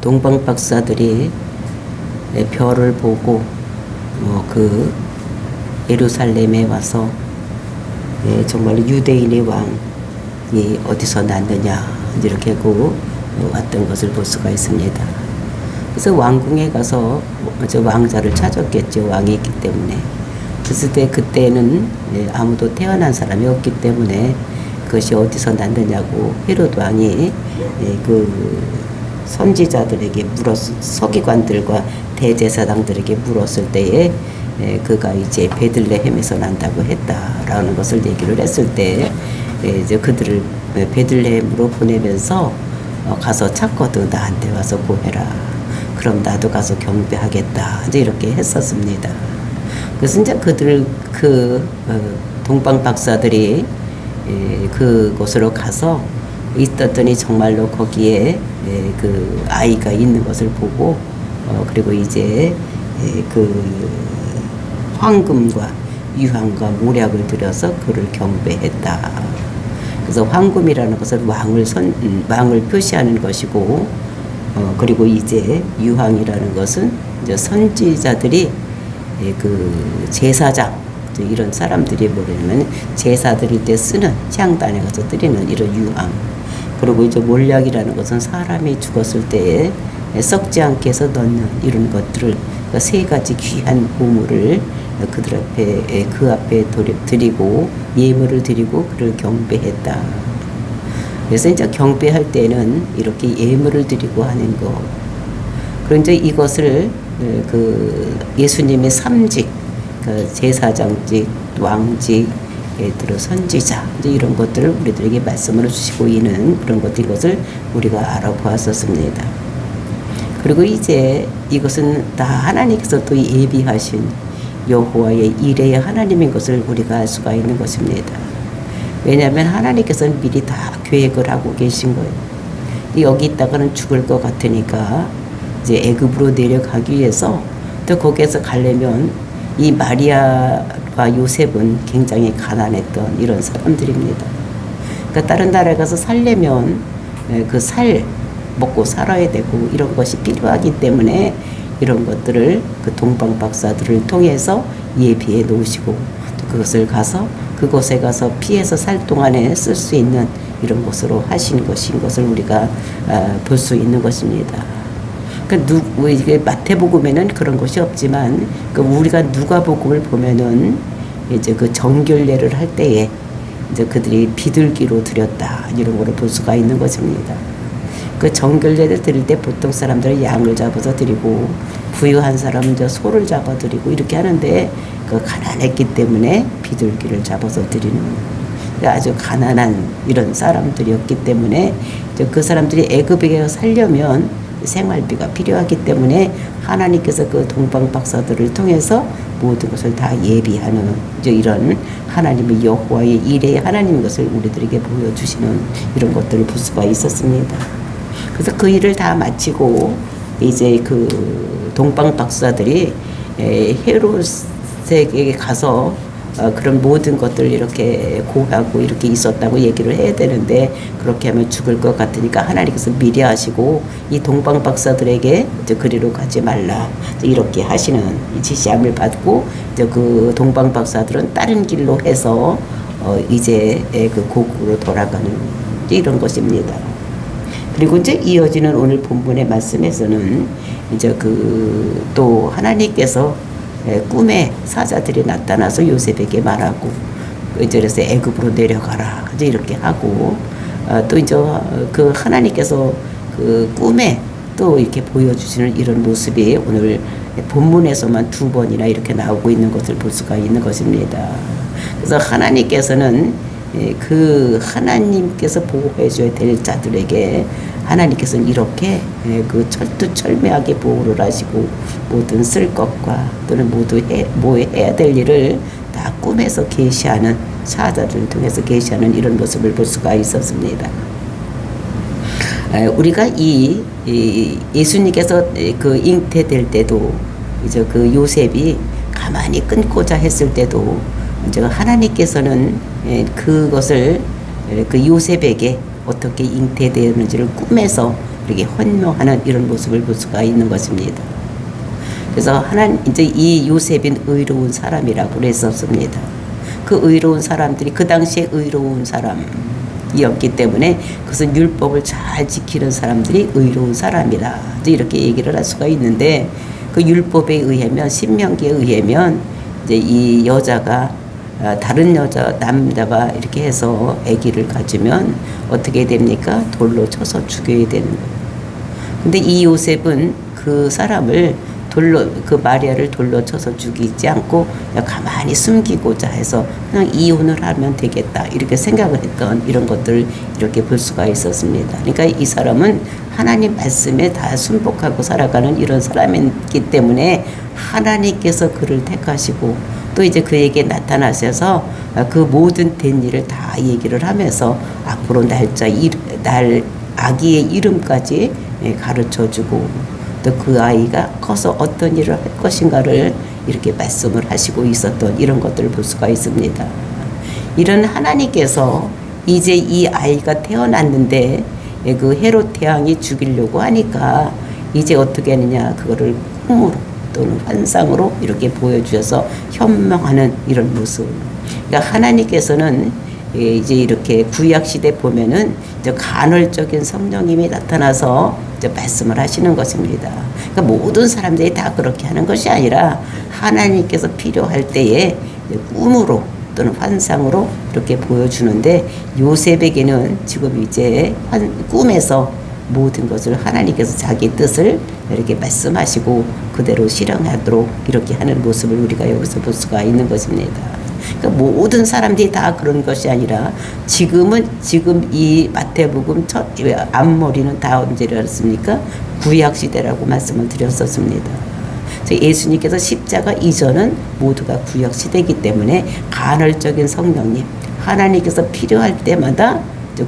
동방 박사들이 별을 보고 그 예루살렘에 와서 정말 유대인의 왕이 어디서 났느냐 이렇게 왔던 것을 볼 수가 있습니다. 그래서 왕궁에 가서 왕자를 찾았겠죠. 왕이 있기 때문에. 그랬을 때 그때는 아무도 태어난 사람이 없기 때문에 그것이 어디서 났느냐고 헤롯 왕이 그 선지자들에게 서기관들과 대제사장들에게 물었을 때에 그가 이제 베들레헴에서 난다고 했다라는 것을 얘기를 했을 때 이제 그들을 베들레헴으로 보내면서 가서 찾거든 나한테 와서 구해라. 그럼 나도 가서 경배하겠다. 이제 이렇게 했었습니다. 그래서 이제 동방 박사들이 그곳으로 가서 있었더니 정말로 거기에 그 아이가 있는 것을 보고 그리고 이제 그 황금과 유황과 모략을 들여서 그를 경배했다. 그래서 황금이라는 것은 왕을 표시하는 것이고 그리고 이제 유황이라는 것은 이제 선지자들이 그 제사장 이런 사람들이 뭐냐면 제사 드릴 때 쓰는 향단에 가서 드리는 이런 유황. 그리고 이제 몰약이라는 것은 사람이 죽었을 때에 썩지 않게 해서 넣는 이런 것들을 그러니까 세 가지 귀한 보물을 그 앞에 드리고 예물을 드리고 그를 경배했다. 그래서 이제 경배할 때는 이렇게 예물을 드리고 하는 거. 그리고 이제 이것을 그 예수님의 삼직, 그 제사장직, 왕직, 들어 선지자 이제 이런 것들을 우리들에게 말씀을 주시고 있는 그런 것을 우리가 알아보았었습니다. 그리고 이제 이것은 다 하나님께서 또 예비하신 여호와의 이레의 하나님인 것을 우리가 알 수가 있는 것입니다. 왜냐하면 하나님께서는 미리 다 계획을 하고 계신 거예요. 여기 있다가는 죽을 것 같으니까 이제 애굽으로 내려가기 위해서 또 거기에서 가려면 이 마리아와 요셉은 굉장히 가난했던 이런 사람들입니다. 그러니까 다른 나라에 가서 살려면 먹고 살아야 되고 이런 것이 필요하기 때문에 이런 것들을 그 동방 박사들을 통해서 예비해 놓으시고 또 그곳에 가서 피해서 살 동안에 쓸 수 있는 이런 것으로 하신 것인 것을 우리가 볼 수 있는 것입니다. 이게 마태복음에는 그런 것이 없지만 우리가 누가복음을 보면은 이제 그 정결례를 할 때에 이제 그들이 비둘기로 드렸다 이런 거를 볼 수가 있는 것입니다. 그 정결례를 드릴 때 보통 사람들은 양을 잡아서 드리고 부유한 사람은 이제 소를 잡아 드리고 이렇게 하는데 그 가난했기 때문에 비둘기를 잡아서 드리는 아주 가난한 이런 사람들이었기 때문에 이제 그 사람들이 애굽에 살려면 생활비가 필요하기 때문에 하나님께서 그 동방 박사들을 통해서 모든 것을 다 예비하는 이제 이런 하나님의 여호와의 이레의 하나님인 것을 우리들에게 보여주시는 이런 것들을 볼 수가 있었습니다. 그래서 그 일을 다 마치고 이제 그 동방 박사들이 헤롯에게 가서 그런 모든 것들을 이렇게 고하고 이렇게 있었다고 얘기를 해야 되는데 그렇게 하면 죽을 것 같으니까 하나님께서 미리 하시고 이 동방 박사들에게 이제 그리로 가지 말라 이렇게 하시는 지시함을 받고 이제 그 동방 박사들은 다른 길로 해서 이제 그 고국으로 돌아가는 이런 것입니다. 그리고 이제 이어지는 오늘 본문의 말씀에서는 이제 또 하나님께서 꿈에 사자들이 나타나서 요셉에게 말하고 이제 그래서 애굽으로 내려가라 이제 이렇게 하고 또 이제 그 하나님께서 그 꿈에 또 이렇게 보여주시는 이런 모습이 오늘 본문에서만 2번이나 이렇게 나오고 있는 것을 볼 수가 있는 것입니다. 그래서 하나님께서는 그 하나님께서 보호해 줘야 될 자들에게 하나님께서는 이렇게 그 철두철미하게 보호를 하시고 모든 쓸 것과 또는 모두 해야 될 일을 다 꿈에서 계시하는 사자들을 통해서 계시하는 이런 모습을 볼 수가 있었습니다. 우리가 예수님께서 그 잉태될 때도 이제 그 요셉이 가만히 끊고자 했을 때도 이제 하나님께서는 그것을 그 요셉에게 어떻게 잉태되었는지를 꿈에서 이렇게 헌명하는 이런 모습을 볼 수가 있는 것입니다. 그래서 이제 이 요셉은 의로운 사람이라고 그랬었습니다. 그 의로운 사람들이 그 당시에 의로운 사람이었기 때문에 그것은 율법을 잘 지키는 사람들이 의로운 사람이라 이렇게 얘기를 할 수가 있는데, 그 율법에 의하면, 신명기에 의하면 이제 이 여자가 다른 남자가 이렇게 해서 아기를 가지면 어떻게 됩니까? 돌로 쳐서 죽여야 되는 거예요. 근데 이 요셉은 그 사람을 그 마리아를 돌로 쳐서 죽이지 않고 그냥 가만히 숨기고자 해서 그냥 이혼을 하면 되겠다 이렇게 생각을 했던 이런 것들을 이렇게 볼 수가 있었습니다. 그러니까 이 사람은 하나님 말씀에 다 순복하고 살아가는 이런 사람이기 때문에 하나님께서 그를 택하시고 또 이제 그에게 나타나셔서 그 모든 된 일을 다 얘기를 하면서 앞으로 아기의 이름까지 가르쳐주고 또 그 아이가 커서 어떤 일을 할 것인가를 이렇게 말씀을 하시고 있었던 이런 것들을 볼 수가 있습니다. 이런 하나님께서 이제 이 아이가 태어났는데 그 헤롯 대왕이 죽이려고 하니까 이제 어떻게 하느냐, 그거를 꿈으로 또는 환상으로 이렇게 보여주셔서 현명하는 이런 모습. 그러니까 하나님께서는 이제 이렇게 구약 시대 보면은 이제 간헐적인 성령님이 나타나서 이제 말씀을 하시는 것입니다. 그러니까 모든 사람들이 다 그렇게 하는 것이 아니라 하나님께서 필요할 때에 꿈으로 또는 환상으로 이렇게 보여주는데, 요셉에게는 지금 이제 꿈에서 모든 것을 하나님께서 자기 뜻을 이렇게 말씀하시고 그대로 실행하도록 이렇게 하는 모습을 우리가 여기서 볼 수가 있는 것입니다. 그러니까 모든 사람들이 다 그런 것이 아니라 지금 이 마태복음 첫 앞머리는 다 언제였습니까? 구약 시대라고 말씀을 드렸었습니다. 예수님께서 십자가 이전은 모두가 구약 시대이기 때문에 간헐적인 성령님, 하나님께서 필요할 때마다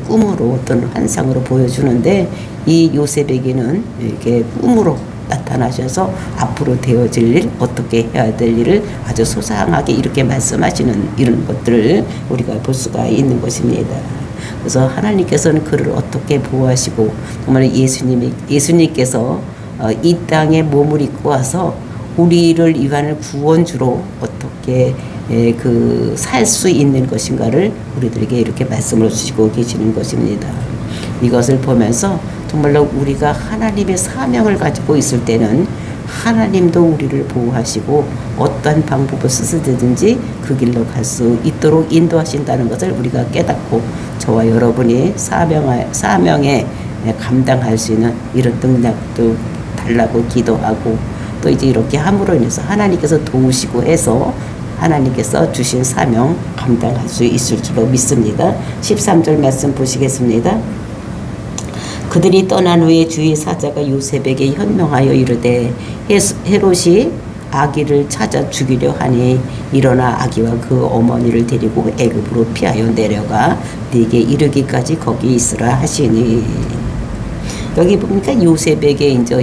꿈으로 어떤 환상으로 보여주는데, 이 요셉에게는 이렇게 꿈으로 나타나셔서 앞으로 되어질 일, 어떻게 해야 될 일을 아주 소상하게 이렇게 말씀하시는 이런 것들을 우리가 볼 수가 있는 것입니다. 그래서 하나님께서는 그를 어떻게 보호하시고, 정말 예수님께서 이 땅에 몸을 입고 와서 우리를 위한 구원주로 어떻게 살 수 있는 것인가를 우리들에게 이렇게 말씀을 주시고 계시는 것입니다. 이것을 보면서 정말로 우리가 하나님의 사명을 가지고 있을 때는 하나님도 우리를 보호하시고 어떠한 방법을 쓰시든지 그 길로 갈 수 있도록 인도하신다는 것을 우리가 깨닫고, 저와 여러분이 사명에 감당할 수 있는 이런 능력도 달라고 기도하고, 또 이제 이렇게 함으로 인해서 하나님께서 도우시고 해서 하나님께서 주신 사명 감당할 수 있을 줄로 믿습니다. 13절 말씀 보시겠습니다. 그들이 떠난 후에 주의 사자가 요셉에게 현명하여 이르되, 헤롯이 아기를 찾아 죽이려 하니 일어나 아기와 그 어머니를 데리고 애굽으로 피하여 내려가 네게 이르기까지 거기 있으라 하시니. 여기 보니까 요셉에게 이제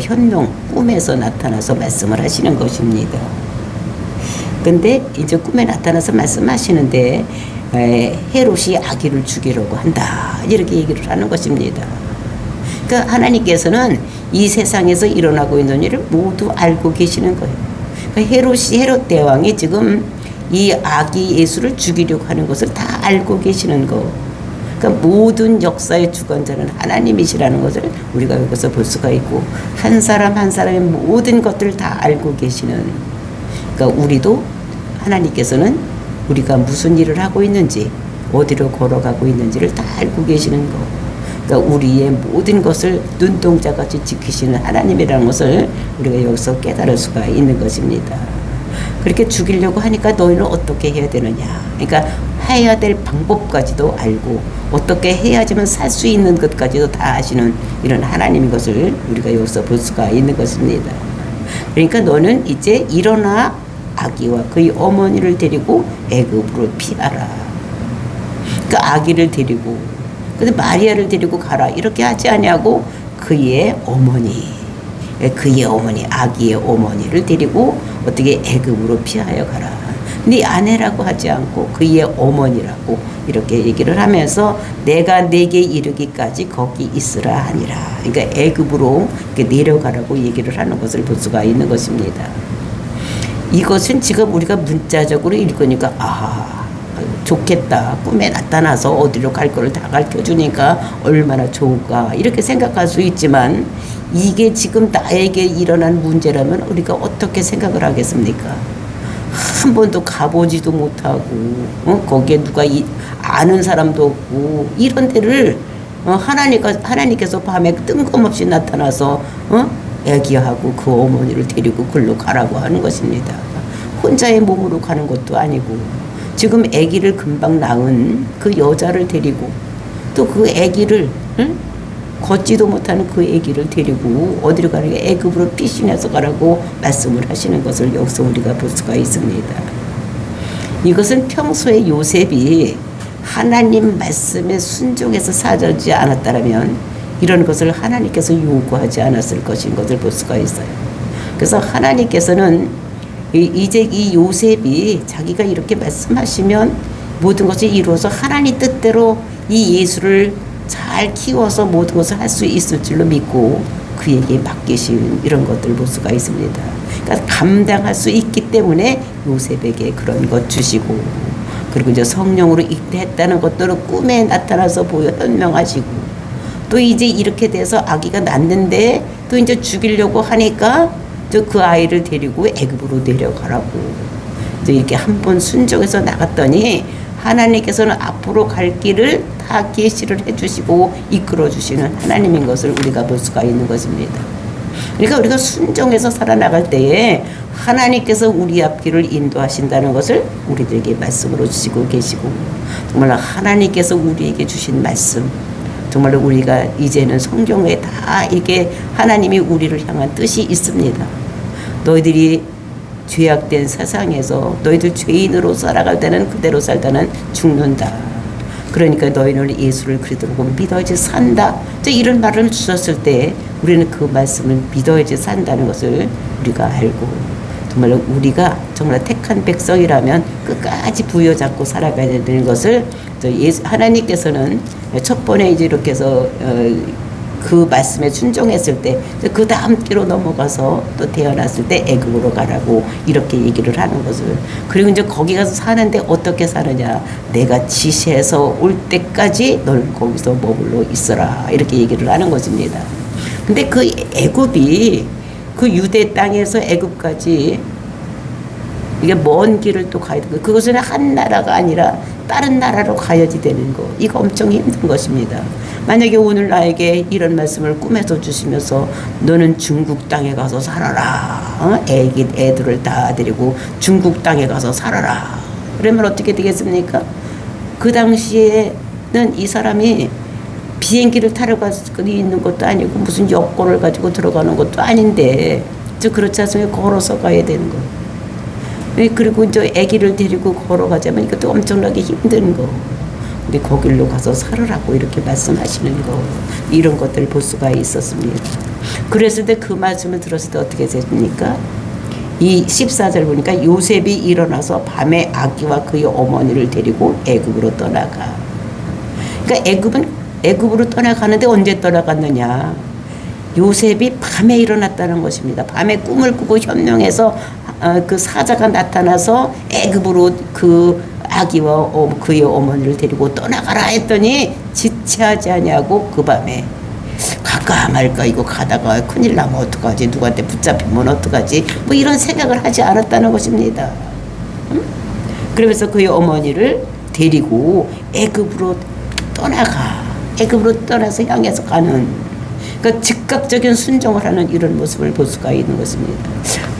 꿈에서 나타나서 말씀을 하시는 것입니다. 근데 이제 꿈에 나타나서 말씀하시는데 헤롯이 아기를 죽이려고 한다 이렇게 얘기를 하는 것입니다. 그러니까 하나님께서는 이 세상에서 일어나고 있는 일을 모두 알고 계시는 거예요. 그러니까 헤롯 대왕이 지금 이 아기 예수를 죽이려고 하는 것을 다 알고 계시는 거. 그러니까 모든 역사의 주관자는 하나님이시라는 것을 우리가 여기서 볼 수가 있고, 한 사람 한 사람의 모든 것들을 다 알고 계시는, 그러니까 우리도 하나님께서는 우리가 무슨 일을 하고 있는지, 어디로 걸어가고 있는지를 다 알고 계시는 거. 그러니까 우리의 모든 것을 눈동자같이 지키시는 하나님이라는 것을 우리가 여기서 깨달을 수가 있는 것입니다. 그렇게 죽이려고 하니까 너희는 어떻게 해야 되느냐. 그러니까 해야 될 방법까지도 알고 어떻게 해야지만 살 수 있는 것까지도 다 아시는 이런 하나님인 것을 우리가 여기서 볼 수가 있는 것입니다. 그러니까 너는 이제 일어나 아기와 그의 어머니를 데리고 애굽으로 피하라. 그러니까 아기를 데리고, 근데 마리아를 데리고 가라 이렇게 하지 아니하고 그의 어머니, 아기의 어머니를 데리고 어떻게 애굽으로 피하여 가라. 네 아내라고 하지 않고 그의 어머니라고 이렇게 얘기를 하면서 내가 내게 이르기까지 거기 있으라 하니라. 그러니까 애굽으로 이렇게 내려가라고 얘기를 하는 것을 볼 수가 있는 것입니다. 이것은 지금 우리가 문자적으로 읽으니까 좋겠다. 꿈에 나타나서 어디로 갈 거를 다 가르쳐주니까 얼마나 좋을까 이렇게 생각할 수 있지만 이게 지금 나에게 일어난 문제라면 우리가 어떻게 생각을 하겠습니까? 한 번도 가보지도 못하고 거기에 누가 아는 사람도 없고 이런 데를 하나님께서 밤에 뜬금없이 나타나서 애기하고 그 어머니를 데리고 글로 가라고 하는 것입니다. 혼자의 몸으로 가는 것도 아니고 지금 아기를 금방 낳은 그 여자를 데리고 또 그 아기를 걷지도 못하는 그 아기를 데리고 어디로 가는 게 애굽으로 피신해서 가라고 말씀을 하시는 것을 여기서 우리가 볼 수가 있습니다. 이것은 평소에 요셉이 하나님 말씀에 순종해서 살지 않았다면 이런 것을 하나님께서 요구하지 않았을 것인 것을 볼 수가 있어요. 그래서 하나님께서는 이제 이 요셉이 자기가 이렇게 말씀하시면 모든 것이 이루어서 하나님 뜻대로 이 예수를 잘 키워서 모든 것을 할 수 있을 줄로 믿고 그에게 맡기신 이런 것들을 볼 수가 있습니다. 그러니까 감당할 수 있기 때문에 요셉에게 그런 것 주시고 그리고 이제 성령으로 잉태했다는 것들을 꿈에 나타나서 보여 현명하시고 또 이제 이렇게 돼서 아기가 낳는데 또 이제 죽이려고 하니까 그 아이를 데리고 애굽으로 내려가라고 이제 이렇게 한번 순종해서 나갔더니 하나님께서는 앞으로 갈 길을 다 계시를 해주시고 이끌어주시는 하나님인 것을 우리가 볼 수가 있는 것입니다. 그러니까 우리가 순종해서 살아나갈 때에 하나님께서 우리 앞길을 인도하신다는 것을 우리들에게 말씀으로 주시고 계시고 정말 하나님께서 우리에게 주신 말씀 정말 우리가 이제는 성경에 다 이게 하나님이 우리를 향한 뜻이 있습니다. 너희들이 죄악된 세상에서 너희들 죄인으로 살아갈 때는 그대로 살다는 죽는다. 그러니까 너희는 예수를 그리스도로 믿어야지 산다. 이런 말을 주셨을 때 우리는 그 말씀을 믿어야지 산다는 것을 우리가 알고 정말 우리가 정말 택한 백성이라면 끝까지 부여잡고 살아가야 되는 것을 하나님께서는 첫 번에 이제 이렇게 해서 그 말씀에 순종했을 때 그 다음 길로 넘어가서 또 태어났을 때 애굽으로 가라고 이렇게 얘기를 하는 것을 그리고 이제 거기 가서 사는데 어떻게 사느냐 내가 지시해서 올 때까지 널 거기서 머물러 있어라 이렇게 얘기를 하는 것입니다. 근데 그 애굽이 그 유대 땅에서 애굽까지 이게 먼 길을 또 가야 되고 그것은 한 나라가 아니라 다른 나라로 가야지 되는 거 이거 엄청 힘든 것입니다. 만약에 오늘 나에게 이런 말씀을 꿈에서 주시면서 너는 중국 땅에 가서 살아라 애들을 다 데리고 중국 땅에 가서 살아라 그러면 어떻게 되겠습니까? 그 당시에는 이 사람이 비행기를 타러 갈 수 있는 것도 아니고 무슨 여권을 가지고 들어가는 것도 아닌데 그렇지 않습니까? 걸어서 가야 되는 거예요. 그리고 이제 아기를 데리고 걸어가자면 이것도 엄청나게 힘든 거. 근데 거길로 가서 살으라고 이렇게 말씀하시는 거. 이런 것들을 볼 수가 있었습니다. 그랬을 때 그 말씀을 들었을 때 어떻게 됐습니까? 이 14절 보니까 요셉이 일어나서 밤에 아기와 그의 어머니를 데리고 애굽으로 떠나가. 그러니까 애굽으로 떠나가는데 언제 떠나갔느냐? 요셉이 밤에 일어났다는 것입니다. 밤에 꿈을 꾸고 현명해서 그 사자가 나타나서 애굽으로 그 아기와 그의 어머니를 데리고 떠나가라 했더니 지체하지 아니하고 그 밤에 갈까 말까 이거 가다가 큰일 나면 어떡하지 누구한테 붙잡히면 어떡하지 뭐 이런 생각을 하지 않았다는 것입니다. 그러면서 그의 어머니를 데리고 애굽으로 떠나서 향해서 가는 그러니까 즉각적인 순종을 하는 이런 모습을 볼 수가 있는 것입니다.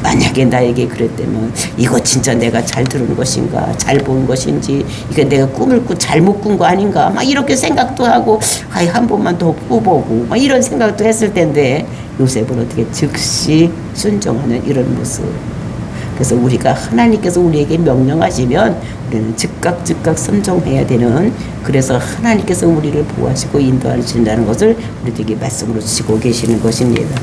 만약에 나에게 그랬다면 이거 진짜 내가 잘 들은 것인가 잘 본 것인지 이게 내가 꿈을 잘못 꾼 거 아닌가 막 이렇게 생각도 하고 한 번만 더 꾸보고 막 이런 생각도 했을 텐데 요셉은 어떻게 즉시 순종하는 이런 모습. 그래서 우리가 하나님께서 우리에게 명령하시면 우리는 즉각 순종해야 되는 그래서 하나님께서 우리를 보호하시고 인도하신다는 것을 우리에게 말씀으로 주시고 계시는 것입니다.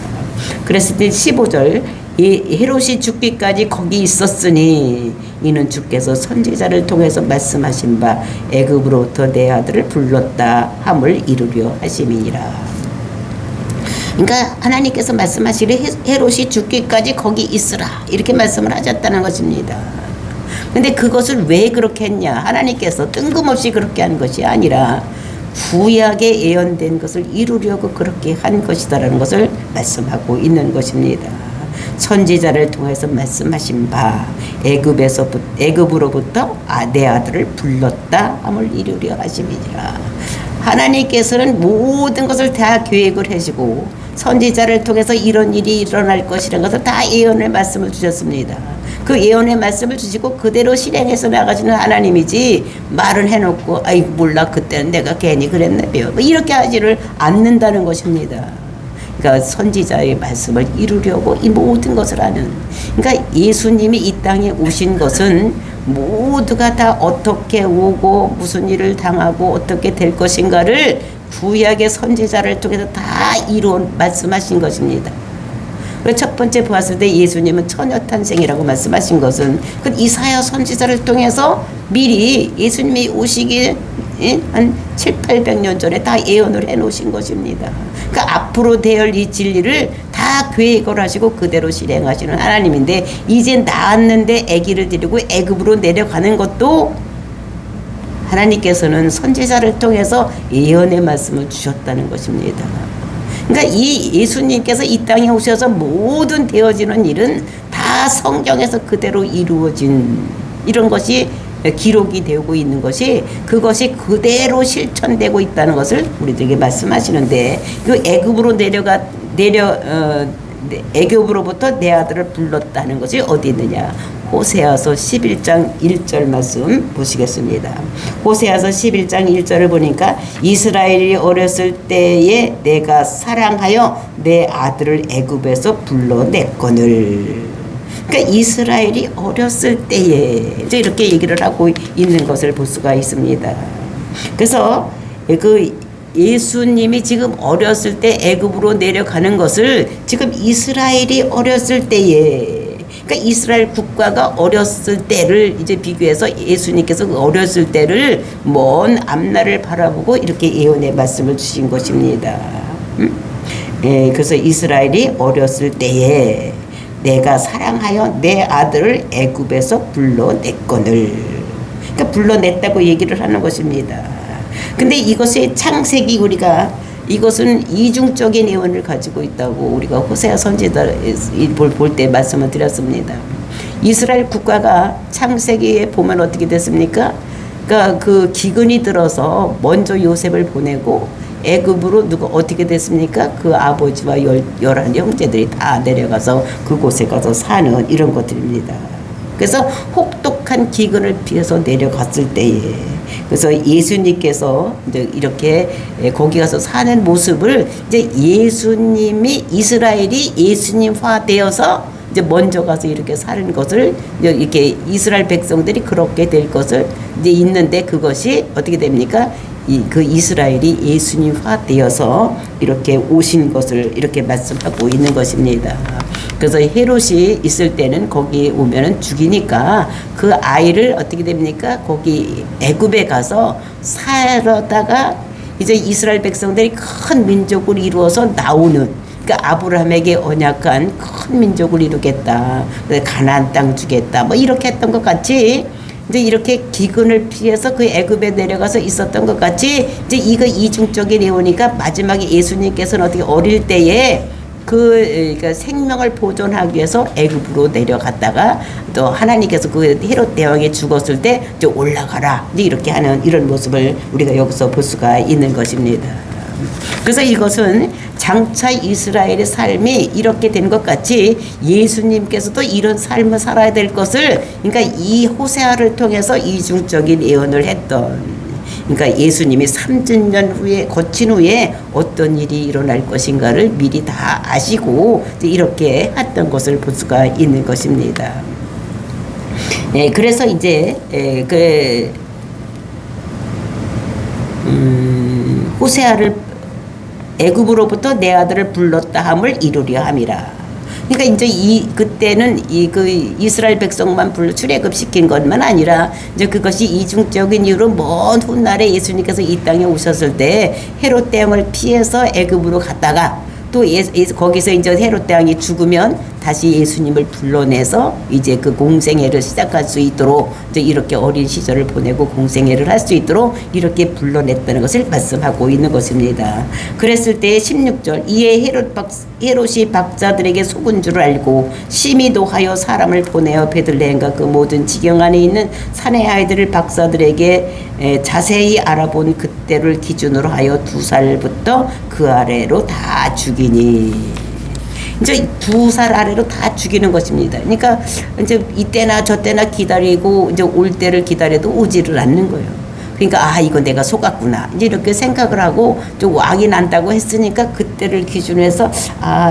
그랬을 때 15절 이 헤롯이 죽기까지 거기 있었으니 이는 주께서 선지자를 통해서 말씀하신 바 애굽으로부터 내 아들을 불렀다 함을 이루려 하심이니라. 그러니까 하나님께서 말씀하시기를 헤롯이 죽기까지 거기 있으라 이렇게 말씀을 하셨다는 것입니다. 근데 그것을 왜 그렇게 했냐? 하나님께서 뜬금없이 그렇게 한 것이 아니라 구약에 예언된 것을 이루려고 그렇게 한 것이다라는 것을 말씀하고 있는 것입니다. 선지자를 통해서 말씀하신 바 애굽으로부터 내 아들을 불렀다 함을 이루려 하심이니라. 하나님께서는 모든 것을 다 계획을 해주고 선지자를 통해서 이런 일이 일어날 것이라는 것을 다 예언의 말씀을 주셨습니다. 그 예언의 말씀을 주시고 그대로 실행해서 나가시는 하나님이지 말을 해놓고 아이 몰라 그때는 내가 괜히 그랬나봐요 뭐 이렇게 하지를 않는다는 것입니다. 그러니까 선지자의 말씀을 이루려고 이 모든 것을 하는, 그러니까 예수님이 이 땅에 오신 것은 모두가 다 어떻게 오고 무슨 일을 당하고 어떻게 될 것인가를 구약의 선지자를 통해서 다 이루어 말씀하신 것입니다. 첫 번째 보았을 때 예수님은 처녀탄생이라고 말씀하신 것은 그 이사야 선지자를 통해서 미리 예수님이 오시기 한 700~800년 전에 다 예언을 해놓으신 것입니다. 그러니까 앞으로 되어올 이 진리를 다 계획을 하시고 그대로 실행하시는 하나님인데 이제 낳았는데 아기를 데리고 애굽으로 내려가는 것도 하나님께서는 선지자를 통해서 예언의 말씀을 주셨다는 것입니다. 그러니까 이 예수님께서 이 땅에 오셔서 모든 되어지는 일은 다 성경에서 그대로 이루어진 이런 것이 기록이 되고 있는 것이 그것이 그대로 실천되고 있다는 것을 우리들에게 말씀하시는데 그 애굽으로부터 내 아들을 불렀다는 것이 어디 있느냐? 호세아서 11장 1절 말씀 보시겠습니다. 호세아서 11장 1절을 보니까 이스라엘이 어렸을 때에 내가 사랑하여 내 아들을 애굽에서 불러냈거늘. 그러니까 이스라엘이 어렸을 때에 이제 이렇게 얘기를 하고 있는 것을 볼 수가 있습니다. 그래서 그 예수님이 지금 어렸을 때 애굽으로 내려가는 것을 지금 이스라엘이 어렸을 때에, 그러니까 이스라엘 국가가 어렸을 때를 이제 비교해서 예수님께서 그 어렸을 때를 먼 앞날을 바라보고 이렇게 예언의 말씀을 주신 것입니다. 예, 그래서 이스라엘이 어렸을 때에 내가 사랑하여 내 아들을 애굽에서 불러냈거늘. 그러니까 불러냈다고 얘기를 하는 것입니다. 근데 이것의 창세기 우리가 이것은 이중적인 예언을 가지고 있다고 우리가 호세아 선지자 볼 때 말씀을 드렸습니다. 이스라엘 국가가 창세기에 보면 어떻게 됐습니까? 그러니까 그 기근이 들어서 먼저 요셉을 보내고 애굽으로 누가 어떻게 됐습니까? 그 아버지와 11 형제들이 다 내려가서 그곳에 가서 사는 이런 것들입니다. 그래서 혹독한 기근을 피해서 내려갔을 때에 그래서 예수님께서 이제 이렇게 거기 가서 사는 모습을 이제 예수님이 이스라엘이 예수님화 되어서 이제 먼저 가서 이렇게 사는 것을 이렇게 이스라엘 백성들이 그렇게 될 것을 이제 있는데 그것이 어떻게 됩니까? 그 이스라엘이 예수님화 되어서 이렇게 오신 것을 이렇게 말씀하고 있는 것입니다. 그래서 헤롯이 있을 때는 거기 오면은 죽이니까 그 아이를 어떻게 됩니까? 거기 애굽에 가서 살다가 이제 이스라엘 백성들이 큰 민족을 이루어서 나오는, 그러니까 아브라함에게 언약한 큰 민족을 이루겠다, 가나안 땅 주겠다, 뭐 이렇게 했던 것 같이 이제 이렇게 기근을 피해서 그 애굽에 내려가서 있었던 것 같이 이제 이거 이중적인 예언이니까 마지막에 예수님께서는 어떻게 어릴 때에 그러니까 생명을 보존하기 위해서 애굽으로 내려갔다가 또 하나님께서 그 헤롯 대왕이 죽었을 때 이제 올라가라 이렇게 하는 이런 모습을 우리가 여기서 볼 수가 있는 것입니다. 그래서 이것은 장차 이스라엘의 삶이 이렇게 된 것 같이 예수님께서도 이런 삶을 살아야 될 것을, 그러니까 이 호세아를 통해서 이중적인 예언을 했던, 그러니까 예수님이 3000년 후에 거친 후에 어떤 일이 일어날 것인가를 미리 다 아시고 이렇게 했던 것을 볼 수가 있는 것입니다. 예, 그래서 이제 호세아를 애굽으로부터 내 아들을 불렀다 함을 이루려 함이라. 그러니까 이제 그때는 그 이스라엘 백성만 출애굽시킨 것만 아니라 이제 그것이 이중적인 이유로 먼 훗날에 예수님께서 이 땅에 오셨을 때 헤롯 대왕을 피해서 애굽으로 갔다가 또 거기서 이제 헤롯 대왕이 죽으면 다시 예수님을 불러내서 이제 그 공생애를 시작할 수 있도록 이제 이렇게 어린 시절을 보내고 공생애를 할 수 있도록 이렇게 불러냈다는 것을 말씀하고 있는 것입니다. 그랬을 때 16절 이에 헤롯이 박사들에게 속은 줄 알고 심히 노하여 사람을 보내어 베들레헴과 그 모든 지경 안에 있는 산의 아이들을 박사들에게 자세히 알아본 그때를 기준으로 하여 2살부터 그 아래로 다 죽이니. 이제 2살 아래로 다 죽이는 것입니다. 그러니까 이제 이때나 저때나 기다리고 이제 올 때를 기다려도 오지를 않는 거예요. 그러니까 이거 내가 속았구나 이제 이렇게 생각을 하고 좀 왕이 난다고 했으니까 그때를 기준으로 해서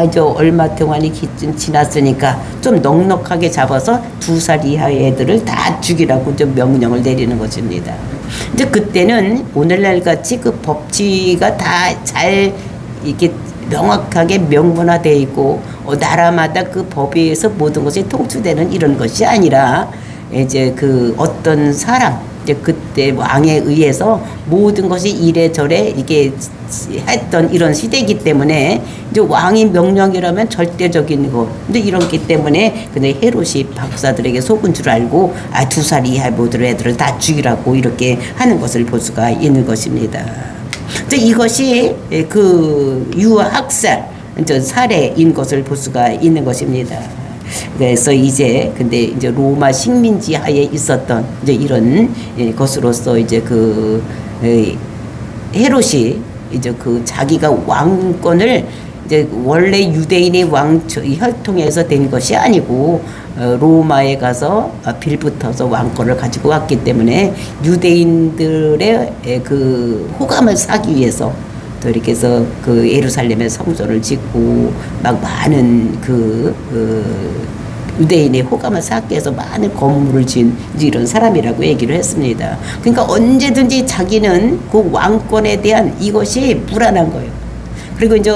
이제 얼마 동안이 지났으니까 좀 넉넉하게 잡아서 2살 이하의 애들을 다 죽이라고 좀 명령을 내리는 것입니다. 이제 그때는 오늘날 같이 그 법치가 다 잘 이렇게 명확하게 명문화되어 있고 나라마다 그 법에 의해서 모든 것이 통치되는 이런 것이 아니라 이제 그 어떤 사람 이제 그때 왕에 의해서 모든 것이 이래저래 이게 했던 이런 시대이기 때문에 이제 왕이 명령이라면 절대적인 거. 근데 이렇기 때문에 근데 헤롯이 박사들에게 속은 줄 알고 2살 이하 모든 애들을 다 죽이라고 이렇게 하는 것을 볼 수가 있는 것입니다. 이것이 그 유아 학살, 살해인 것을 볼 수가 있는 것입니다. 그래서 근데 이제 로마 식민지 하에 있었던 이제 이런 것으로서 이제 그 헤롯이 이제 그 자기가 왕권을 이제 원래 유대인의 혈통에서 된 것이 아니고 로마에 가서 빌붙어서 왕권을 가지고 왔기 때문에 유대인들의 그 호감을 사기 위해서 또 이렇게 해서 그 예루살렘에 성전을 짓고 막 많은 유대인의 호감을 쌓기 위해서 많은 건물을 지은 이런 사람이라고 얘기를 했습니다. 그러니까 언제든지 자기는 그 왕권에 대한 이것이 불안한 거예요. 그리고 이제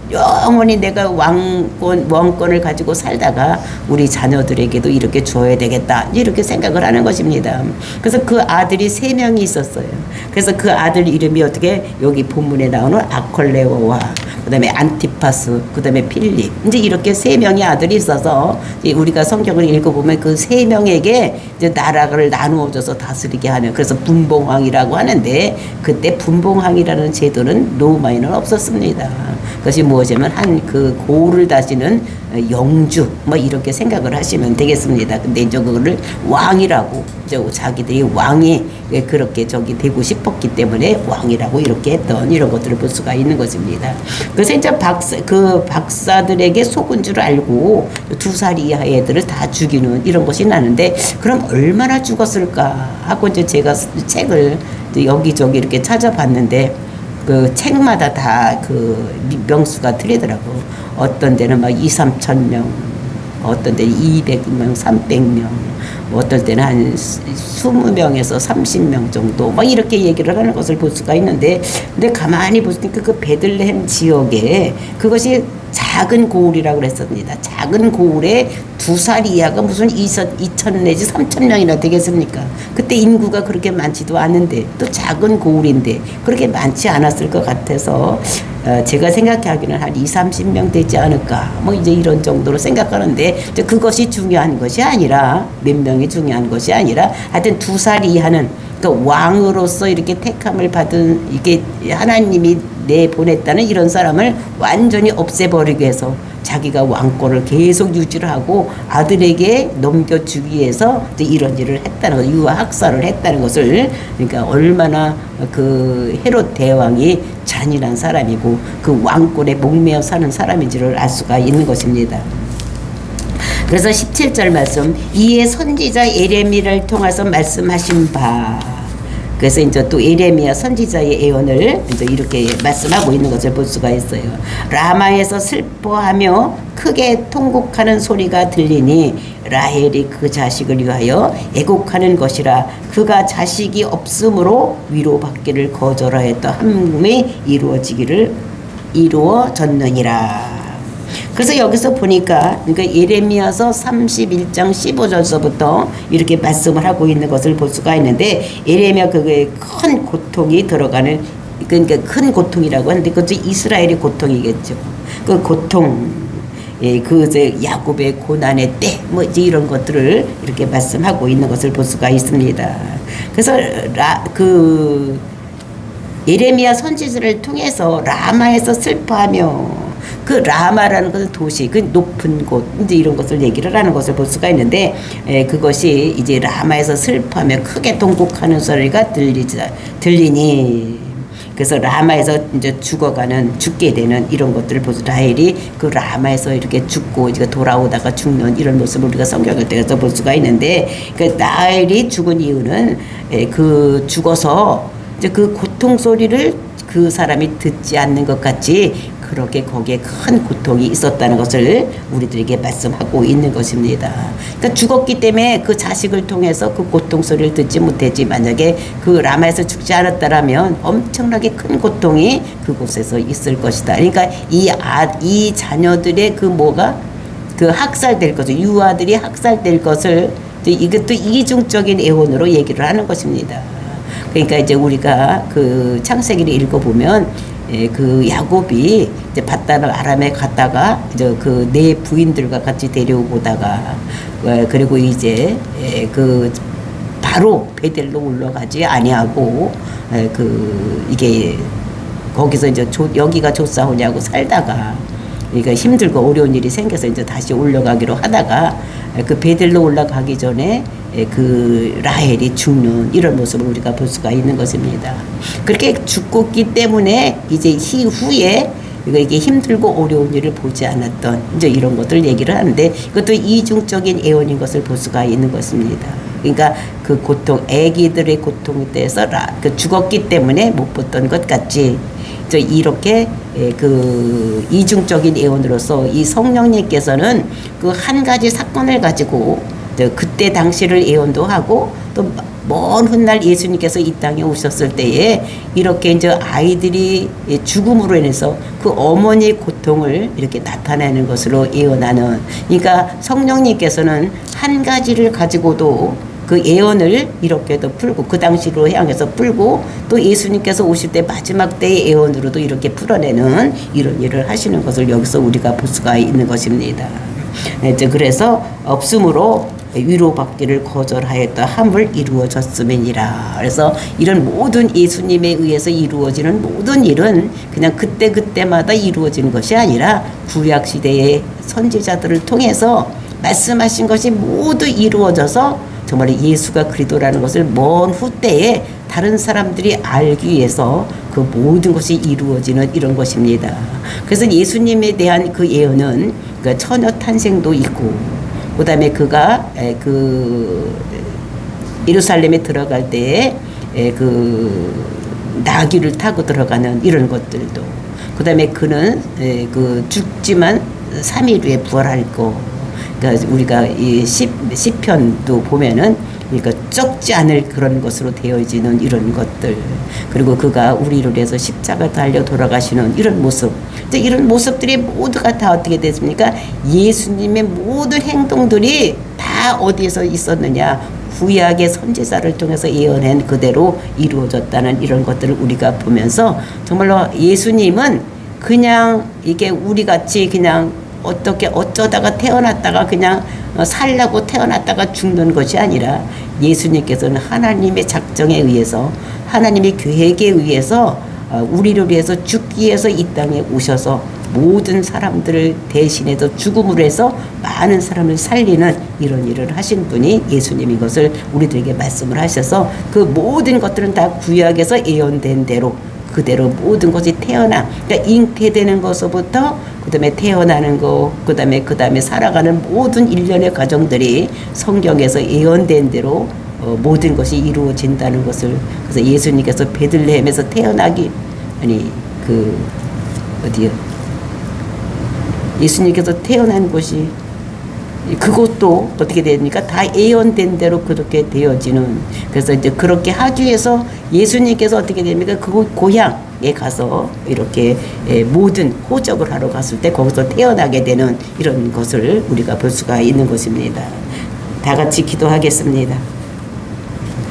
영원히 내가 왕권을 가지고 살다가 우리 자녀들에게도 이렇게 줘야 되겠다 이렇게 생각을 하는 것입니다. 그래서 그 아들이 3명이 있었어요. 그래서 그 아들 이름이 어떻게 여기 본문에 나오는 아콜레오와 그다음에 안티파스 그다음에 필립 이제 이렇게 3명의 아들이 있어서 우리가 성경을 읽어보면 그 3명에게 이제 나라를 나누어줘서 다스리게 하는 그래서 분봉왕이라고 하는데 그때 분봉왕이라는 제도는 로마에는 없었습니다. 그것이 무엇이냐면 한 그 고을을 다스리는 영주 뭐 이렇게 생각을 하시면 되겠습니다. 근데 이제 그거를 왕이라고 이제 자기들이 왕이 그렇게 되고 싶었기 때문에 왕이라고 이렇게 했던 이런 것들을 볼 수가 있는 것입니다. 그래서 이제 박사들에게 속은 줄 알고 2살 이하의 애들을 다 죽이는 이런 것이 나는데 그럼 얼마나 죽었을까 하고 이제 제가 책을 여기저기 이렇게 찾아봤는데 그 책마다 다 그 명수가 틀리더라고. 어떤 데는 막 2-3천 명, 어떤 데는 200명, 300명, 어떤 때는 한 20명에서 30명 정도 막 이렇게 얘기를 하는 것을 볼 수가 있는데 근데 가만히 보니까 그 베들레헴 지역에 그것이 작은 고을이라고 그랬습니다. 작은 고을에 2살 이하가 무슨 2천 내지 3천 명이나 되겠습니까? 그때 인구가 그렇게 많지도 않은데 또 작은 고을인데 그렇게 많지 않았을 것 같아서 제가 생각하기는 한 20-30명 되지 않을까 뭐 이제 이런 정도로 생각하는데 그것이 중요한 것이 아니라 몇 명이 중요한 것이 아니라 하여튼 2살 이하는 그 왕으로서 이렇게 택함을 받은 이게 하나님이 내보냈다는 이런 사람을 완전히 없애버리기 위해서 자기가 왕권을 계속 유지를 하고 아들에게 넘겨주기 위해서 이런 일을 했다는 것, 유아 학살을 했다는 것을 그러니까 얼마나 그 헤롯 대왕이 잔인한 사람이고 그 왕권에 목매어 사는 사람인지를 알 수가 있는 것입니다. 그래서 17절 말씀 이에 선지자 예레미야를 통해서 말씀하신 바 그래서 이제 또 예레미야 선지자의 예언을 이제 이렇게 말씀하고 있는 것을 볼 수가 있어요. 라마에서 슬퍼하며 크게 통곡하는 소리가 들리니 라헬이 그 자식을 위하여 애곡하는 것이라 그가 자식이 없으므로 위로받기를 거절하였던 한음이 이루어졌느니라. 그래서 여기서 보니까 그러니까 예레미야서 31장 15절서부터 이렇게 말씀을 하고 있는 것을 볼 수가 있는데, 예레미야 그게 큰 고통이 들어가는, 그러니까 큰 고통이라고 하는데 그것도 이스라엘의 고통이겠죠. 그 고통, 예, 그 이제 야곱의 고난의 때, 뭐 이제 이런 것들을 이렇게 말씀하고 있는 것을 볼 수가 있습니다. 그래서 그 예레미야 선지자를 통해서 라마에서 슬퍼하며, 그 라마라는 것은 도시, 그 높은 곳, 이제 이런 것을 얘기를 하는 것을 볼 수가 있는데, 그것이 이제 라마에서 슬퍼하며 크게 통곡하는 소리가 들리니, 그래서 라마에서 이제 죽게 되는 이런 것들을 보서 라헬이 그 라마에서 이렇게 죽고 이제 돌아오다가 죽는 이런 모습을 우리가 성경을 통해서 볼 수가 있는데, 그 라헬이 죽은 이유는 그 죽어서 이제 그 고통 소리를 그 사람이 듣지 않는 것 같이 그렇게 거기에 큰 고통이 있었다는 것을 우리들에게 말씀하고 있는 것입니다. 그러니까 죽었기 때문에 그 자식을 통해서 그 고통 소리를 듣지 못했지, 만약에 그 라마에서 죽지 않았다라면 엄청나게 큰 고통이 그곳에서 있을 것이다. 그러니까 이 자녀들의 그 학살될 것을, 유아들이 학살될 것을 이것도 이중적인 애원으로 얘기를 하는 것입니다. 그러니까 이제 우리가 그 창세기를 읽어보면, 그 야곱이 이제 바다를 아람에 갔다가 이제 그 네 부인들과 같이 데려오다가, 그리고 이제 그 바로 베델로 올라가지 아니하고, 이게 거기서 이제 여기가 조사오냐고 살다가, 그러니까 힘들고 어려운 일이 생겨서 이제 다시 올라가기로 하다가, 그 베델로 올라가기 전에 그 라헬이 죽는 이런 모습을 우리가 볼 수가 있는 것입니다. 그렇게 죽었기 때문에 이제 후에 이게 힘들고 어려운 일을 보지 않았던 이제 이런 것들 얘기를 하는데, 그것도 이중적인 애원인 것을 볼 수가 있는 것입니다. 그러니까 그 고통, 아기들의 고통에 대해서 죽었기 때문에 못 봤던 것 같이, 이렇게 그 이중적인 애원으로서 이 성령님께서는 그 한 가지 사건을 가지고 그때 당시를 예언도 하고, 또 먼 훗날 예수님께서 이 땅에 오셨을 때에 이렇게 이제 아이들이 죽음으로 인해서 그 어머니의 고통을 이렇게 나타내는 것으로 예언하는, 그러니까 성령님께서는 한 가지를 가지고도 그 예언을 이렇게도 풀고, 그 당시로 향해서 풀고, 또 예수님께서 오실 때 마지막 때의 예언으로도 이렇게 풀어내는 이런 일을 하시는 것을 여기서 우리가 볼 수가 있는 것입니다. 그래서 없음으로 위로받기를 거절하였다 함을 이루어졌음이니라. 그래서 이런 모든 예수님에 의해서 이루어지는 모든 일은 그냥 그때마다 이루어지는 것이 아니라 구약시대의 선지자들을 통해서 말씀하신 것이 모두 이루어져서 정말 예수가 그리스도라는 것을 먼 후때에 다른 사람들이 알기 위해서 그 모든 것이 이루어지는 이런 것입니다. 그래서 예수님에 대한 그 예언은 그 처녀 탄생도 있고, 그 다음에 그가 그 예루살렘에 들어갈 때에 그 나귀를 타고 들어가는 이런 것들도, 그 다음에 그는 그 죽지만 3일 후에 부활할 거. 그러니까 우리가 이 시편도 보면은, 그러니까 썩지 않을 그런 것으로 되어지는 이런 것들, 그리고 그가 우리를 위해서 십자가 달려 돌아가시는 이런 모습, 이제 이런 모습들이 모두가 다 어떻게 됐습니까? 예수님의 모든 행동들이 다 어디에서 있었느냐? 구약의 선지자를 통해서 예언한 그대로 이루어졌다는 이런 것들을 우리가 보면서, 정말로 예수님은 그냥 이게 우리같이 그냥 어떻게 어쩌다가 태어났다가 그냥 살라고 태어났다가 죽는 것이 아니라, 예수님께서는 하나님의 작정에 의해서, 하나님의 계획에 의해서 우리를 위해서 죽기 위해서 이 땅에 오셔서 모든 사람들을 대신해서 죽음으로 해서 많은 사람을 살리는 이런 일을 하신 분이 예수님인 것을 우리들에게 말씀을 하셔서, 그 모든 것들은 다 구약에서 예언된 대로 그대로 모든 것이 그러니까 잉태되는 것부터 그다음에 태어나는 거, 그다음에 살아가는 모든 일련의 과정들이 성경에서 예언된 대로 모든 것이 이루어진다는 것을, 그래서 예수님께서 베들레헴에서 예수님께서 태어난 곳이 그곳 그것도 어떻게 됩니까? 다 예언된 대로 그렇게 되어지는. 그래서 이제 그렇게 하기 위해서 예수님께서 어떻게 됩니까? 그 고향에 가서 이렇게 모든 호적을 하러 갔을 때 거기서 태어나게 되는 이런 것을 우리가 볼 수가 있는 것입니다. 다 같이 기도하겠습니다.